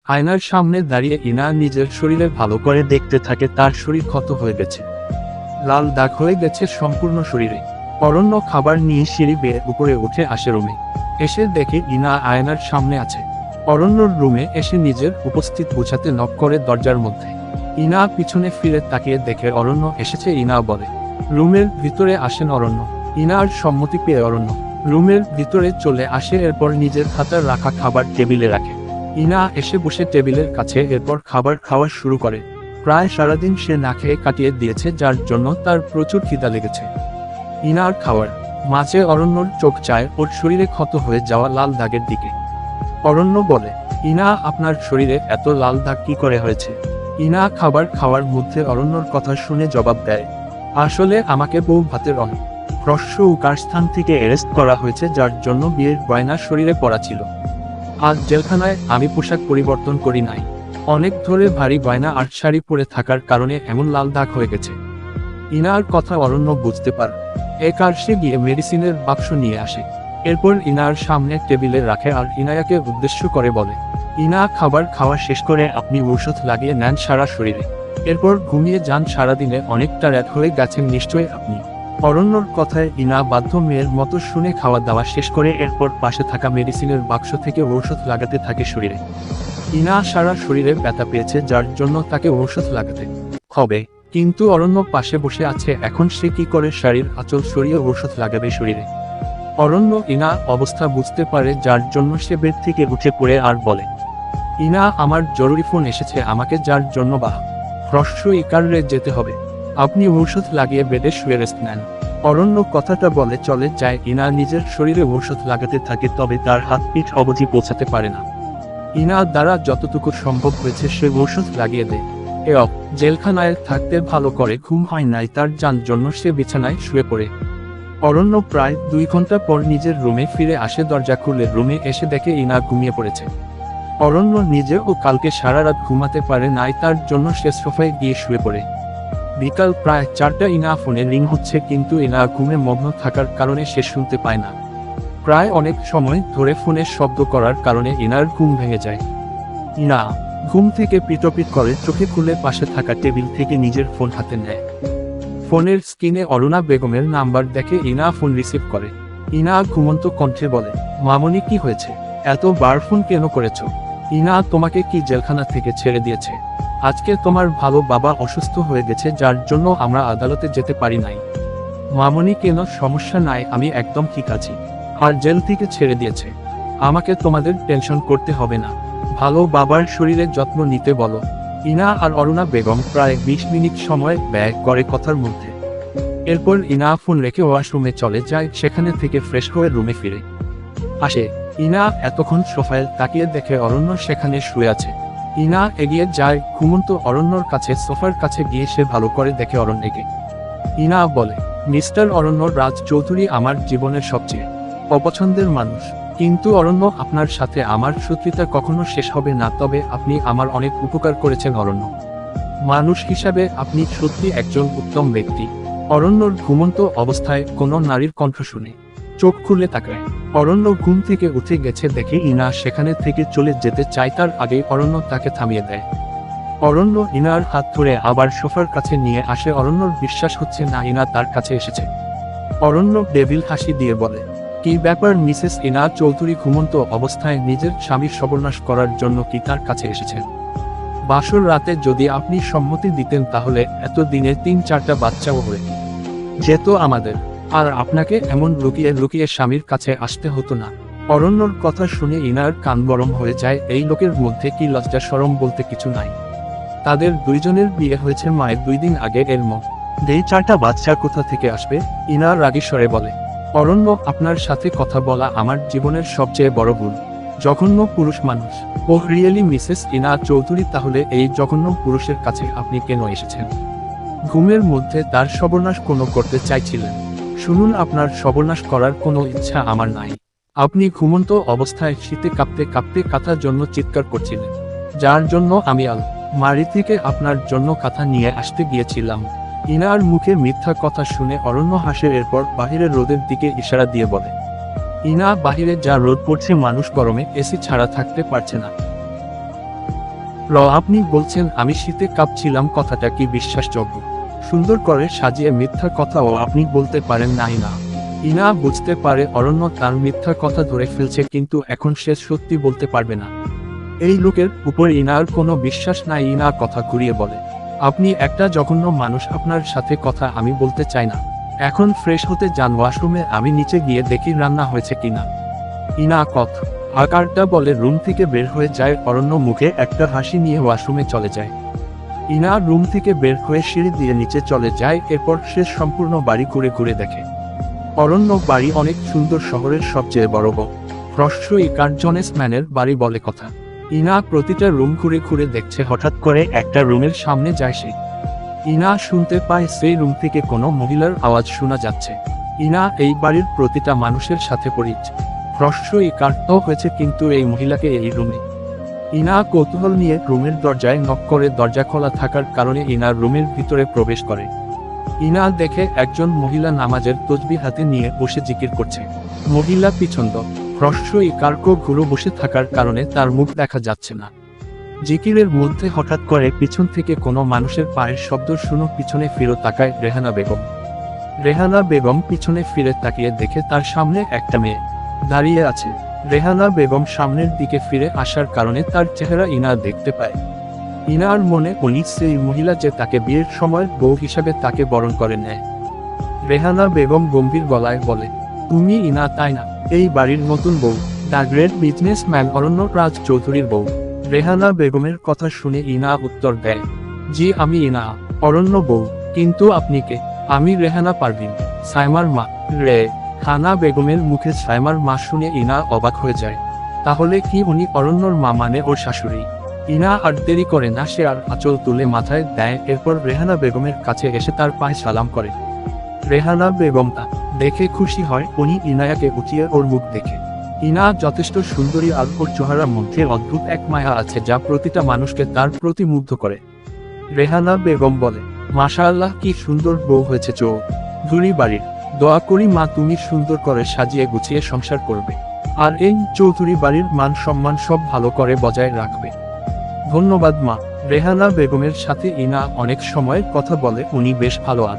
আয়নার সামনে দাঁড়িয়ে ইনা নিজের শরীরে ভালো করে দেখতে থাকে। তার শরীর ক্ষত হয়ে গেছে, লাল দাগ হয়ে গেছে সম্পূর্ণ শরীরে। অরণ্য খাবার নিয়ে সিঁড়ি বেয়ে উপরে উঠে আসে রুমে। এসে দেখে ইনা আয়নার সামনে আছে। অরণ্যর রুমে এসে নিজের উপস্থিত বোঝাতে নক করে দরজার মধ্যে। ইনা পিছনে ফিরে তাকিয়ে দেখে অরণ্য এসেছে। ইনা বলে, রুমের ভিতরে আসেন অরণ্য। ইনার সম্মতি পেয়ে অরণ্য রুমের ভিতরে চলে আসে। এরপর নিজের হাতের রাখা খাবার টেবিলে রাখে। ইনা এসে বসে টেবিলের কাছে। এরপর খাবার খাওয়া শুরু করে। প্রায় সারাদিন সে না খেয়ে কাটিয়ে দিয়েছে, যার জন্য তার প্রচুর খিদা লেগেছে। ইনার খাওয়ার মাঝে অরণ্যর চোখ চায় ওর শরীরে ক্ষত হয়ে যাওয়া লাল দাগের দিকে। অরণ্য বলে, ইনা আপনার শরীরে এত লাল দাগ কি করে হয়েছে? ইনা খাবার খাওয়ার মধ্যে অরণ্যর কথা শুনে জবাব দেয়, আসলে আমাকে বউ ভাতের হ্রস্ব উকার স্থান থেকে অ্যারেস্ট করা হয়েছে, যার জন্য বিয়ের গয়না শরীরে পড়া ছিল। আজ জেলখানায় আমি পোশাক পরিবর্তন করি নাই। অনেক ধরে ভারী গয়না আর শাড়ি পরে থাকার কারণে এমন লাল দাগ হয়ে গেছে। ইনার কথা অরণ্য বুঝতে পারে। একার সে গিয়ে মেডিসিনের বাক্স নিয়ে আসে। এরপর ইনার সামনে টেবিলে রাখে আর ইনায়াকে উদ্দেশ্য করে বলে, ইনা খাবার খাওয়া শেষ করে আপনি ঔষধ লাগিয়ে নেন সারা শরীরে। এরপর ঘুমিয়ে যান। সারাদিনে অনেকটা রাত হয়ে গেছেন নিশ্চয়ই আপনি। অরণ্যর কথায় ইনা বাধ্য মেয়ের মতো শুনে খাওয়া দাওয়া শেষ করে এরপর পাশে থাকা মেডিসিনের বাক্স থেকে ঔষধ লাগাতে থাকে শরীরে। ইনা সারা শরীরে ব্যথা পেয়েছে, যার জন্য তাকে ঔষধ লাগাতে হবে। কিন্তু অরণ্য পাশে বসে আছে। এখন সে কি করে শাড়ির আঁচল সরিয়ে ঔষধ লাগাবে শরীরে? অরণ্য ইনা অবস্থা বুঝতে পারে, যার জন্য সে বেড থেকে উঠে পড়ে আর বলে, ইনা আমার জরুরি ফোন এসেছে আমাকে, যার জন্য হ্রস্ব ইকারে যেতে হবে। আপনি ঔষধ লাগিয়ে বেডে শুয়ে রেস্ট নেন। অরণ্য কথাটা বলে চলে যায়। ইনা নিজের শরীরে ঔষধ লাগাতে থাকে, তবে তার হাত পিঠ অবধি পৌঁছাতে পারে না। ইনা দ্বারা যতটুকু সম্ভব হয়েছে সে ঔষধ লাগিয়ে দেয়। জেলখানায় থাকতে ভালো করে ঘুম হয় নাই তার, যার জন্য সে বিছানায় শুয়ে পড়ে। অরণ্য প্রায় 2 ঘন্টা পর নিজের রুমে ফিরে আসে। দরজা খুলে রুমে এসে দেখে ইনা ঘুমিয়ে পড়েছে। অরণ্য নিজেও কালকে সারা রাত ঘুমাতে পারে নাই, তার জন্য সে সোফায় গিয়ে শুয়ে পড়ে। বিকাল প্রায় 4টা। ইনা ফোনে রিং হচ্ছে, কিন্তু ইনা ঘুমে মগ্ন থাকার কারণে সে শুনতে পায় না। প্রায় অনেক সময় ধরে ফোনের শব্দ করার কারণে ইনার ঘুম ভেঙে যায়। ইনা ঘুম থেকে পিটপিট করে চোখে খুলে পাশে থাকা টেবিল থেকে নিজের ফোন হাতে নেয়। ফোনের স্ক্রিনে অরুণা বেগমের নাম্বার দেখে ইনা ফোন রিসিভ করে। ইনা ঘুমন্ত কণ্ঠে বলে, মামনি কি হয়েছে? এতবার ফোন কেন করেছ? ইনা তোমাকে কি জেলখানা থেকে ছেড়ে দিয়েছে? আজকে তোমার ভালো বাবা অসুস্থ হয়ে গেছে, যার জন্য আমরা আদালতে যেতে পারি নাই। মামনি কেন? সমস্যা নাই, আমি একদম ঠিক আছি। আর জেল থেকে ছেড়ে দিয়েছে, আমাকে তোমাদের টেনশন করতে হবে না। ভালো বাবার শরীরে যত্ন নিতে বলো। ইনা আর অরুণা বেগম প্রায় 20 মিনিট সময় ব্যয় করে কথার মধ্যে। এরপর ইনা ফোন রেখে ওয়াশরুমে চলে যায়। সেখানে থেকে ফ্রেশ হয়ে রুমে ফিরে আসে। ইনা এতক্ষণ সোফায় তাকিয়ে দেখে অরণ্য সেখানে শুয়ে আছে। ইনা এগিয়ে যায় ঘুমন্ত অরণ্যর কাছে। সোফার কাছে গিয়ে সে ভালো করে দেখে অরণ্যকে। ইনা বলে, মিস্টার অরণ্য রাজ চৌধুরী আমার জীবনের সবচেয়ে অপছন্দের মানুষ। কিন্তু অরণ্য, আপনার সাথে আমার শত্রুতা কখনো শেষ হবে না, তবে আপনি আমার অনেক উপকার করেছেন অরণ্য। মানুষ হিসাবে আপনি সত্যি একজন উত্তম ব্যক্তি। অরণ্যর ঘুমন্ত অবস্থায় কোনো নারীর কণ্ঠ শুনে চোখ খুলে তাকায়। অরণ্য ঘুম থেকে উঠে গেছে দেখে ইনা সেখানে থেকে চলে যেতে চায়, তার আগে অরণ্য তাকে থামিয়ে দেয়। অরণ্য ইনার হাত ধরে আবার সোফার কাছে নিয়ে আসে। অরণ্যর বিশ্বাস হচ্ছে না ইনা তার কাছে এসেছে। অরণ্য ডেভিল হাসি দিয়ে বলে, কি ব্যাপার মিসেস ইনা চৌধুরী? ঘুমন্ত অবস্থায় নিজের স্বামীর সর্বনাশ করার জন্য কি তার কাছে এসেছেন? বাসর রাতে যদি আপনি সম্মতি দিতেন তাহলে এতদিনে 3-4টা বাচ্চাও হয়ে যেত আমাদের, আর আপনাকে এমন লুকিয়ে লুকিয়ে স্বামীর কাছে আসতে হতো না। অরণ্যর কথা শুনে ইনার কান গরম হয়ে যায়। এই লোকের মধ্যে কি লজ্জা শরম বলতে কিছু নাই? তাদের দুইজনের বিয়ে হয়েছে মায়ের 2 দিন আগে, এর মধ্যে 4টা বাচ্চা কোথা থেকে আসবে? ইনার রাগী স্বরে বলে, অরণ্য, আপনার সাথে কথা বলা আমার জীবনের সবচেয়ে বড় ভুল। জঘন্য পুরুষ মানুষ। ও রিয়েলি মিসেস ইনা চৌধুরী, তাহলে এই জঘন্য পুরুষের কাছে আপনি কেন এসেছেন? ঘুমের মধ্যে তার সর্বনাশ কোনো করতে চাইছিলেন? শুনুন, আপনার সর্বনাশ করার কোনো ইচ্ছা আমার নাই। আপনি ঘুমন্ত অবস্থায় শীতে কাঁপতে কাঁপতে কাঁথার জন্য চিৎকার করছিলেন, যার জন্য আমি মারি থেকে আপনার জন্য কাঁথা নিয়ে আসতে গিয়েছিলাম। ইনার মুখে মিথ্যা কথা শুনে অরণ্য হাসে। এরপর বাহিরের রোদের দিকে ইশারা দিয়ে বলে, ইনা, বাহিরে যা রোদ পড়ছে, মানুষ গরমে এসি ছাড়া থাকতে পারছে না। আপনি বলছেন আমি শীতে কাঁপছিলাম, কথাটা কি বিশ্বাসযোগ্য? সুন্দর করে সাজিয়ে মিথ্যা কথাও আপনি বলতে পারেন নাই না? ইনা বুঝতে পারে অরণ্য তার মিথ্যা কথা ধরে ফেলছে, কিন্তু এখন সে সত্যি বলতে পারবে না। এই লোকের উপর ইনার কোনো বিশ্বাস নাই। ইনা কথা ঘুরিয়ে বলে, আপনি একটা জঘন্য মানুষ, আপনার সাথে কথা আমি বলতে চাই না। এখন ফ্রেশ হতে যান ওয়াশরুমে, আমি নিচে গিয়ে দেখি রান্না হয়েছে কিনা। ইনা কথা আকারটা বলে রুম থেকে বের হয়ে যায়। অরণ্য মুখে একটা হাসি নিয়ে ওয়াশরুমে চলে যায়। ইনা রুম থেকে বের হয়ে সিঁড়ি দিয়ে নিচে চলে যায়। এরপর সে সম্পূর্ণ বাড়ি ঘুরে ঘুরে দেখে। অরণ্য বাড়ি অনেক সুন্দর, শহরের সবচেয়ে বড় প্রশ্রয়ী কার্জনেস ম্যানের বাড়ি বলে কথা। ইনা প্রতিটা রুম ঘুরে ঘুরে দেখছে। হঠাৎ করে একটা রুমের সামনে যায় সে। ইনা শুনতে পায় সেই রুম থেকে কোনো মহিলার আওয়াজ শোনা যাচ্ছে। ইনা এই বাড়ির প্রতিটা মানুষের সাথে পরিচিত, প্রশ্রয়ী কার্ড হয়েছে, কিন্তু এই মহিলাকে এই রুমে। ইনা কৌতূহল নিয়ে রুমের দরজায় নক করে। দরজা খোলা থাকার কারণে ইনা রুমের ভিতরে প্রবেশ করে। ইনা দেখে একজন মহিলা নামাজের তসবিহ হাতে নিয়ে বসে জিকির করছে। মহিলা পিছন্দ প্রশ্রয়ী কার্ক ঘুরো বসে থাকার কারণে তার মুখ দেখা যাচ্ছে না। জিকিরের মধ্যে হঠাৎ করে পিছন থেকে কোনো মানুষের পায়ের শব্দ শুনে পিছনে ফিরে তাকায় রেহানা বেগম। রেহানা বেগম পিছনে ফিরে তাকিয়ে দেখে তার সামনে একটা মেয়ে দাঁড়িয়ে আছে। রেহানা বেগম সামনের দিকে ফিরে আসার কারণে তার চেহারা ইনা দেখতে পায়। ইনার মনে উনি সেই মহিলা যে তাকে বিয়ের সময় বউ হিসাবে তাকে বরণ করে নেয়। রেহানা বেগম গম্ভীর গলায় বলে, তুমি ইনা তাই না? এই বাড়ির নতুন বউ, দ্য গ্রেট বিজনেসম্যান অরণ্য রাজ চৌধুরীর বউ। রেহানা বেগমের কথা শুনে ইনা উত্তর দেয়, জি আমি ইনা, অরণ্য বউ। কিন্তু আপনি কে? আমি রেহানা পারভিন, সাইমার মা। হানা বেগমের মুখে সাইমার মা শুনে ইনা অবাক হয়ে যায়। তাহলে কি উনি অরণ্যর মা, মানে ওর শাশুড়ি? ইনা আর দেরি করে না, সে আর আঁচল তুলে মাথায় দেয়। এরপর রেহানা বেগমের কাছে এসে তার পায়ে সালাম করে। রেহানা বেগম তা দেখে খুশি হয়। উনি ইনায়াকে উঠিয়ে ওর মুখ দেখে। ইনা যথেষ্ট সুন্দরী আর ওর চেহারার মধ্যে অদ্ভুত এক মায়া আছে যা প্রতিটা মানুষকে তার প্রতি মুগ্ধ করে। রেহানা বেগম বলে, মাশাআল্লাহ, কি সুন্দর বউ হয়েছে চৌধুরী বাড়ির। দোয়া করি মা তুমি সুন্দর করে সাজিয়ে গুছিয়ে সংসার করবে, আর এই চৌধুরী বাড়ির মান সম্মান সব ভালো করে বজায় রাখবে। ধন্যবাদ মা। রেহানা বেগমের সাথে ইনা অনেক সময় কথা বলে। উনি বেশ ভালো আর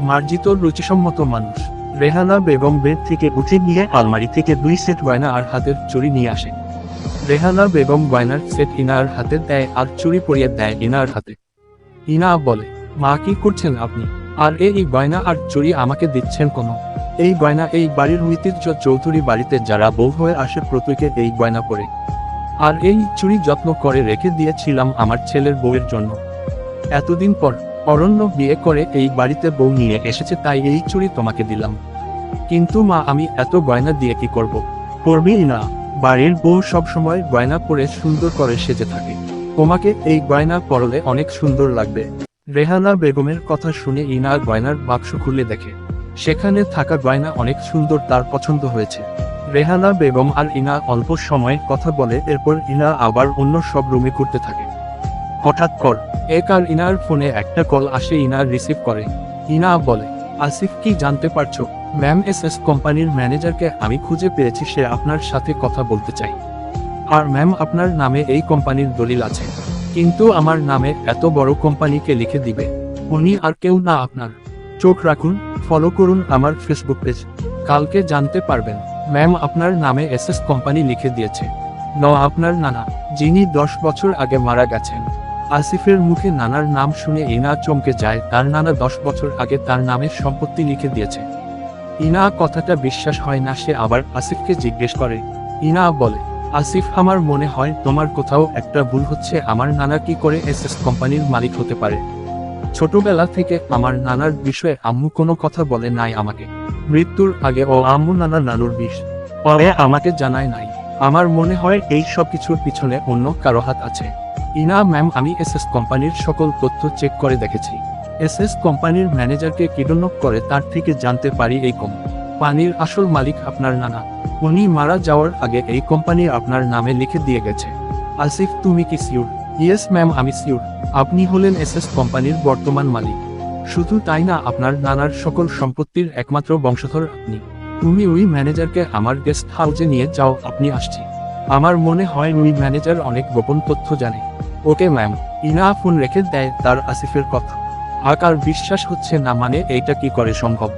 মার্জিত রুচিসম্মত মানুষ। রেহানা বেগম বেড থেকে উঠে গিয়ে আলমারি থেকে 2 সেট গয়না আর হাতের চুড়ি নিয়ে আসে। রেহানা বেগম গয়নার সেট ইনার হাতে দেয় আর চুড়ি পরিয়ে দেয় ইনার হাতে। ইনা বলে, মা কি করছেন আপনি? আর এই গয়না আর চুড়ি আমাকে দিচ্ছেন কোনো? এই গয়না এই বাড়ির ঐতিহ্য, চৌধুরী বাড়িতে যারা বউ হয়ে আসে প্রত্যেকে এই গয়না পরে। আর এই চুড়ি যত্ন করে রেখে দিয়েছিলাম আমার ছেলের বউয়ের জন্য। এতদিন পর অরণ্য বিয়ে করে এই বাড়িতে বউ নিয়ে এসেছে, তাই এই চুড়ি তোমাকে দিলাম। কিন্তু মা আমি এত গয়না দিয়ে কি করব? করবি না, বাড়ির বউ সবসময় গয়না পরে সুন্দর করে সেজে থাকে। তোমাকে এই গয়না পরলে অনেক সুন্দর লাগবে। রেহানা বেগমের কথা শুনে ইনা গয়নার বাক্স খুলে দেখে। সেখানে থাকা গয়না অনেক সুন্দর, তার পছন্দ হয়েছে। রেহানা বেগম আর ইনা অল্প সময় কথা বলে। এরপর ইনা আবার অন্য সব রুমে ঘুরতে থাকে। হঠাৎ কর আর ইনার ফোনে একটা কল আসে। ইনা রিসিভ করে। ইনা বলে, আসিফ কি জানতে পারছো? ম্যাম এসএস কোম্পানির ম্যানেজারকে আমি খুঁজে পেয়েছি, সে আপনার সাথে কথা বলতে চাই। আর ম্যাম আপনার নামে এই কোম্পানির দলিল আছে, কিন্তু আমার নামে এত বড় কোম্পানিকে লিখে দিবে উনি আর কেউ না আপনার। চোখ রাখুন, ফলো করুন আমার ফেসবুক পেজ, কালকে জানতে পারবেন ম্যাম আপনার নামে এসএস কোম্পানি লিখে দিয়েছে। আপনার নানা, যিনি 10 বছর আগে মারা গেছেন। আসিফের মুখে নানার নাম শুনে ইনা চমকে যায়। তার নানা 10 বছর আগে তার নামের সম্পত্তি লিখে দিয়েছে। ইনা কথাটা বিশ্বাস হয় না। সে আবার আসিফকে জিজ্ঞেস করে। ইনা বলে, আসিফ আমার মনে হয় তোমার কোথাও একটা ভুল হচ্ছে। আমার নানা কি করে এসএস কোম্পানির মালিক হতে পারে? ছোটবেলা থেকে আমার নানার বিষয়ে আম্মু কোনো কথা বলে নাই আমাকে। মৃত্যুর আগে ও আম্মু নানুর পরে আমাকে জানায় নাই। আমার মনে হয় এই সব কিছুর পিছনে অন্য কারো হাত আছে। ইনা ম্যাম আমি এসএস কোম্পানির সকল তথ্য চেক করে দেখেছি। এসএস কোম্পানির ম্যানেজারকে কিডন্যাপ করে তার থেকে জানতে পারি এই কোম্পানির আসল মালিক আপনার নানা। উনি মারা যাওয়ার আগে এই কোম্পানি আপনার নামে লিখে দিয়ে গেছে। আসিফ তুমি কি সিউর? ইয়েস ম্যাম আমি সিউর। আপনি হলেন এসএস কোম্পানির বর্তমান মালিক। শুধু তাই না, আপনার নানার সকল সম্পত্তির একমাত্র বংশধর আপনি। তুমি ওই ম্যানেজারকে আমার গেস্ট হাউসে নিয়ে যাও, আপনি আসছি। আমার মনে হয় ওই ম্যানেজার অনেক গোপন তথ্য জানে। Okay ma'am. ইনা ফোন রেখে দেয় তার আসিফের কথা। আকার বিশ্বাস হচ্ছে না, মানে এইটা কি করে সম্ভব।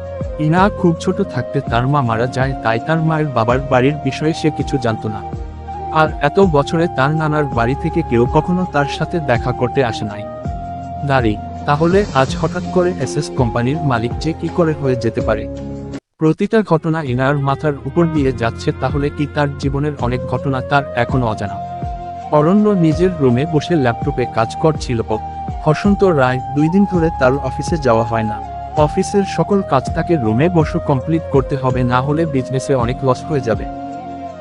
ইনা খুব ছোট থাকতে তার মা মারা যায়, তাই তার মায়ের বাবার বাড়ির বিষয়ে সে কিছু জানতো না। আর এত বছরে তার নানার বাড়ি থেকে কেউ কখনো তার সাথে দেখা করতে আসে নাই। দাঁড়ি, তাহলে আজ হঠাৎ করে এসএস কোম্পানির মালিক যে কি করে হয়ে যেতে পারে। প্রতিটা ঘটনা ইনার মাথার উপর দিয়ে যাচ্ছে, তাহলে কি তার জীবনের অনেক ঘটনা তার এখনো অজানা। অরণ্য নিজের রুমে বসে ল্যাপটপে কাজ করছিল। বসন্ত রায় 2 দিন ধরে তার অফিসে যাওয়া হয় না। অফিসের সকল কাজ তাকে রুমে বসে কমপ্লিট করতে হবে, না হলে বিজনেসে অনেক লস হয়ে যাবে।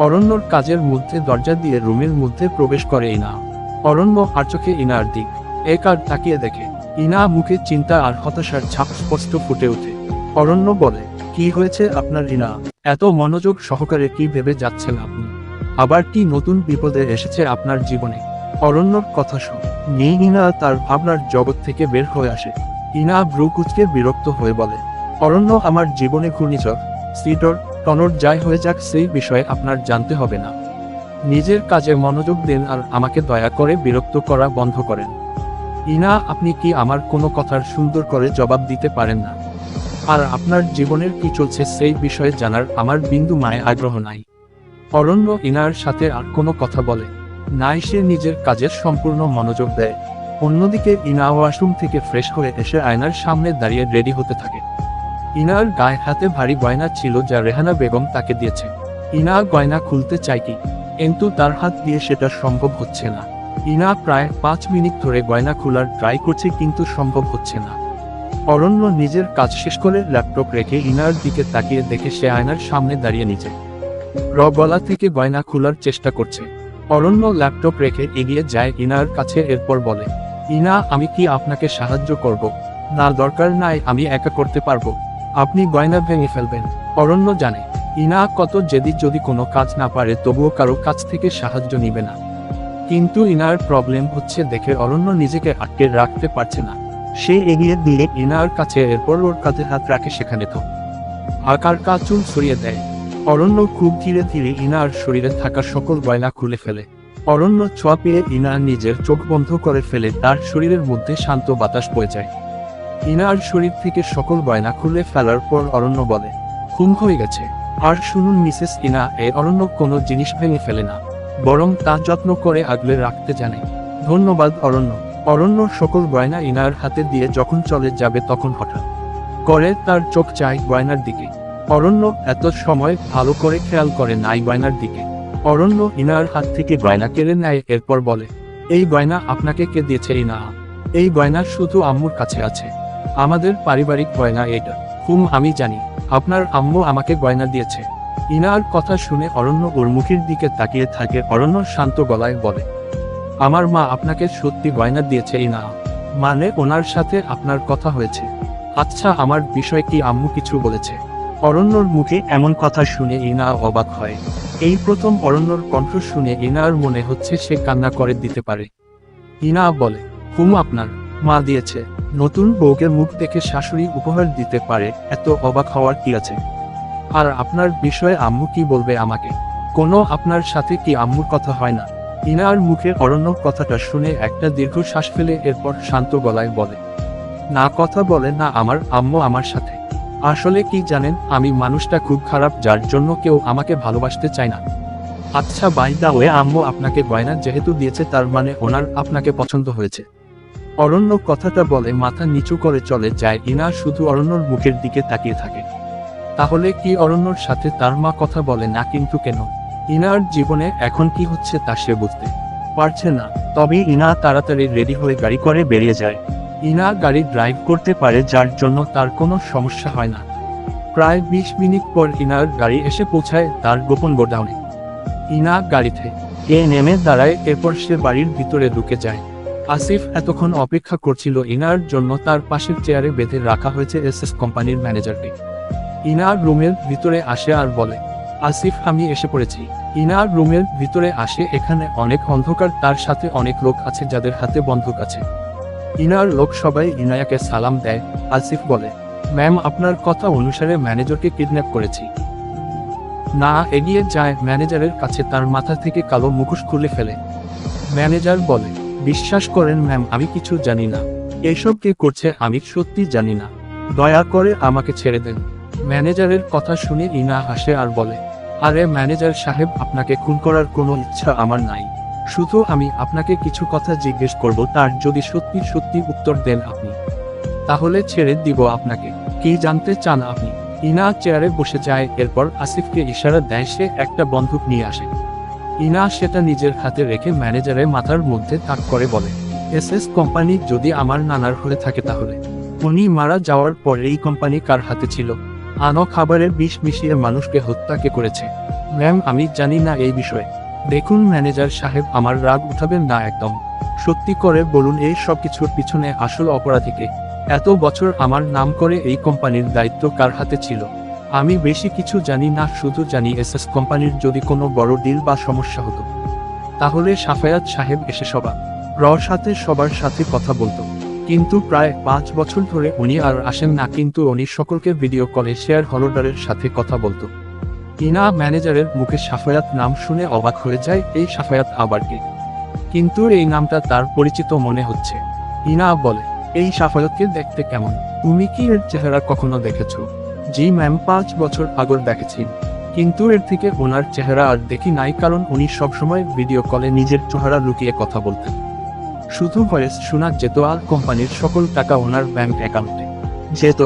অরণ্যর কাজের মধ্যে দরজা দিয়ে রুমের মধ্যে প্রবেশ করে ইনা। অরণ্য আর চোখে ইনার দিক একবার তাকিয়ে দেখে। ইনা মুখে চিন্তা আর হতাশার ছাপ স্পষ্ট ফুটে ওঠে। অরণ্য বলে, কি হয়েছে আপনার ইনা? এত মনোযোগ সহকারে কি ভেবে যাচ্ছেন আপনি? আবার কি নতুন বিপদে এসেছে আপনার জীবনে? অরণ্যর কথা শুনে ইনা তার ভাবনার জগৎ থেকে বের হয়ে আসে। ইনা ভ্রু কুঁচকে বিরক্ত হয়ে বলে, অরণ্য, আমার জীবনে ঘূর্ণিঝড়, সিডর, টনর যাই হয়ে যাক সেই বিষয়ে আপনার জানতে হবে না। নিজের কাজে মনোযোগ দিন আর আমাকে দয়া করে বিরক্ত করা বন্ধ করেন। ইনা, আপনি কি আমার কোনো কথার সুন্দর করে জবাব দিতে পারেন না? আর আপনার জীবনের কি চলছে সেই বিষয়ে জানার আমার বিন্দু মায়ে আগ্রহ নাই। অরণ্য ইনার সাথে আর কোনো কথা বলে নাই, সে নিজের কাজের সম্পূর্ণ মনোযোগ দেয়। অন্যদিকে ইনা ওয়াশরুম থেকে ফ্রেশ হয়ে এসে আয়নার সামনে দাঁড়িয়ে রেডি হতে থাকে। ইনার গায়ে হাতে ভারী গয়না ছিল যা রেহানা বেগম তাকে দিয়েছে। ইনা গয়না খুলতে চায় কিন্তু তার হাত দিয়ে সেটা সম্ভব হচ্ছে না। ইনা প্রায় 5 মিনিট ধরে গয়না খোলার ট্রাই করছে, কিন্তু সম্ভব হচ্ছে না। অরণ্য নিজের কাজ শেষ করে ল্যাপটপ রেখে ইনার দিকে তাকিয়ে দেখে সে আয়নার সামনে দাঁড়িয়ে নিচে গলা থেকে গয়না খোলার চেষ্টা করছে। অরণ্য ল্যাপটপ রেখে এগিয়ে যায় ইনার কাছে, এরপর বলে, ইনা, আমি কি আপনাকে সাহায্য করব? না, দরকার নাই, আমি একা করতে পারবো। আপনি গয়না ভেঙে ফেলবেন। অরণ্য জানে ইনা কত জেদি, যদি কোনো কাজ না পারে তবুও কারো কাছ থেকে সাহায্য নিবে না। কিন্তু ইনার প্রবলেম হচ্ছে দেখে অরণ্য নিজেকে আটকে রাখতে পারছে না। সে এগিয়ে দিয়ে ইনার কাছে, এরপর ওর কাঁধে হাত রাখে, সেখানে তো আকার চুল সরিয়ে দেয়। অরণ্য খুব ধীরে ধীরে ইনার শরীরে থাকা সকল গয়না খুলে ফেলে। অরণ্য ছোঁয়া পেয়ে ইনা নিজের চোখ বন্ধ করে ফেলে, তার শরীরের মধ্যে শান্ত বাতাস বয়ে যায়। ইনার শরীর থেকে সকল গয়না খুলে ফেলার পর অরণ্য বলে, ঘুম হয়ে গেছে। আর শুনুন মিসেস ইনা, অরণ্য কোনো জিনিস ভেঙে ফেলে না, বরং তা যত্ন করে আগলে রাখতে জানে। ধন্যবাদ অরণ্য। অরণ্য সকল গয়না ইনার হাতে দিয়ে যখন চলে যাবে তখন হঠাৎ করে তার চোখ চায় গয়নার দিকে। অরণ্য এত সময় ভালো করে খেয়াল করে নাই গয়নার দিকে। অরণ্য ইনার হাত থেকে গয়না কেড়ে নেয়, এরপর বলে, এই গয়না আপনাকে কে দিয়েছে ইনা? এই গয়না শুধু আম্মুর কাছে আছে, আমাদের পারিবারিক গয়না এটা। আমি জানি আপনার আম্মু আমাকে গয়না দিয়েছে। ইনার কথা শুনে অরণ্য ওর মুখের দিকে তাকিয়ে থাকে। অরণ্য শান্ত গলায় বলে, আমার মা আপনাকে সত্যি গয়না দিয়েছে ইনা? মানে ওনার সাথে আপনার কথা হয়েছে? আচ্ছা, আমার বিষয়ে কি আম্মু কিছু বলেছে? অরণ্যর মুখে এমন কথা শুনে ইনা অবাক হয়। এই প্রথম অরণ্যর কণ্ঠ শুনে ইনার মনে হচ্ছে সে কান্না করে দিতে পারে। ইনা বলে, আপনার মা দিয়েছে? নতুন বউকে মুখ দেখে শাশুড়ি উপহার দিতে পারে, এত অবাক হওয়ার কি আছে? আর আপনার বিষয়ে আম্মু কি বলবে আমাকে? আপনার সাথে কি আম্মুর কথা হয় না? ইনার মুখে অরণ্য কথাটা শুনে একটা দীর্ঘ শ্বাস ফেলে এরপর শান্ত গলায় বলে, না, কথা বলে না আমার আম্মু আমার সাথে। আসলে কি জানেন, আমি মানুষটা খুব খারাপ, যার জন্য কেউ আমাকে ভালোবাসতে চায় না। আচ্ছা, বাই দা ওয়ে, আম্মু আপনাকে গয়না যেহেতু দিয়েছে তার মানে ওনার আপনাকে পছন্দ হয়েছে। অরণ্য কথাটা বলে মাথা নিচু করে চলে যায়। ইনা শুধু অরণ্যর মুখের দিকে তাকিয়ে থাকে। তাহলে কি অরণ্যর সাথে তার মা কথা বলে না? কিন্তু কেন? ইনার জীবনে এখন কি হচ্ছে তা সে বুঝতে পারছে না। তবে ইনা তাড়াতাড়ি রেডি হয়ে গাড়ি করে বেরিয়ে যায়। ইনা গাড়ি ড্রাইভ করতে পারে, যার জন্য তার কোনো সমস্যা হয় না। প্রায় 20 মিনিট পর ইনার গাড়ি এসে পৌঁছায় তার গোপন গোডাউনে। ইনা গাড়ি থেকে নেমে দাঁড়ায়, এরপর সে বাড়ির ভিতরে ঢুকে যায়। আসিফ এতক্ষণ অপেক্ষা করছিল ইনার জন্য। তার পাশের চেয়ারে বেঁধে রাখা হয়েছে এসএস কোম্পানির ম্যানেজারকে। ইনার রুমের ভিতরে আসে আর বলে, আসিফ, আমি এসে পড়েছি। ইনার রুমের ভিতরে আসে, এখানে অনেক অন্ধকার, তার সাথে অনেক লোক আছে যাদের হাতে বন্দুক আছে। ইনার লোক সবাই ইনায়াকে সালাম দেয়। আসিফ বলে, ম্যাম, আপনার কথা অনুসারে ম্যানেজারকে কিডন্যাপ করেছি। না, এগিয়ে যায় ম্যানেজারের কাছে, তার মাথা থেকে কালো মুখোশ খুলে ফেলে। ম্যানেজার বলে, বিশ্বাস করেন ম্যাম, আমি কিছু জানি না। এসব কে করছে আমি সত্যি জানি না। দয়া করে আমাকে ছেড়ে দেন। ম্যানেজারের কথা শুনে ইনা হাসে আর বলে, আরে ম্যানেজার সাহেব, আপনাকে খুন করার কোনো ইচ্ছা আমার নাই। শুধু আমি আপনাকে কিছু কথা জিজ্ঞেস করব, তার যদি সত্যি সত্যি উত্তর দেন আপনি, তাহলে ছেড়ে দিব আপনাকে। কি জানতে চান আপনি? ইনা চেয়ারে বসে যায়, এরপর আসিফকে ইশারা দেয় সে একটা বন্দুক নিয়ে আসে। ইনা সেটা নিজের হাতে রেখে ম্যানেজারের মাথার মধ্যে তাক করে বলে, এসএস কোম্পানি যদি আমার নানার হয়ে থাকে তাহলে উনি মারা যাওয়ার পর এই কোম্পানি কার হাতে ছিল? আনো খাবারে বিষ মিশিয়ে মানুষকে হত্যা কে করেছে? ম্যাম, আমি জানি না এই বিষয়ে। দেখুন ম্যানেজার সাহেব, আমার রাগ উঠাবেন না একদম। সত্যি করে বলুন, এই সব কিছুর পিছনে আসল অপরাধীকে? এত বছর আমার নাম করে এই কোম্পানির দায়িত্ব কার হাতে ছিল? আমি বেশি কিছু জানি না, শুধু জানি এসএস কোম্পানির যদি কোনো বড় ডিল বা সমস্যা হতো, তাহলে সাফায়াত সাহেব এসে সবার সাথে কথা বলতো। কিন্তু প্রায় 5 বছর ধরে উনি আর আসেন না, কিন্তু উনি সকলকে ভিডিও কলে শেয়ার হোল্ডারের সাথে কথা বলতো। ইনা ম্যানেজারের মুখে সাফায়াত নাম শুনে অবাক হয়ে যায়, এই সাফায়াত আবার কে? কিন্তু এই নামটা তার পরিচিত মনে হচ্ছে। ইনা বলে, এই সাফায়াতকে দেখতে কেমন? তুমি কি এর চেহারা কখনো দেখেছো? জি ম্যাম, 5 বছর আগর দেখেছি, কিন্তু এর থেকে ওনার চেহারা আর দেখি নাই, কারণ উনি সবসময় ভিডিও কলে নিজের চেহারা লুকিয়ে কথা বলতেন। শুধু ভয়েস শোনা যেত আর কোম্পানির সকল টাকা ওনার ব্যাংক অ্যাকাউন্টে যেত।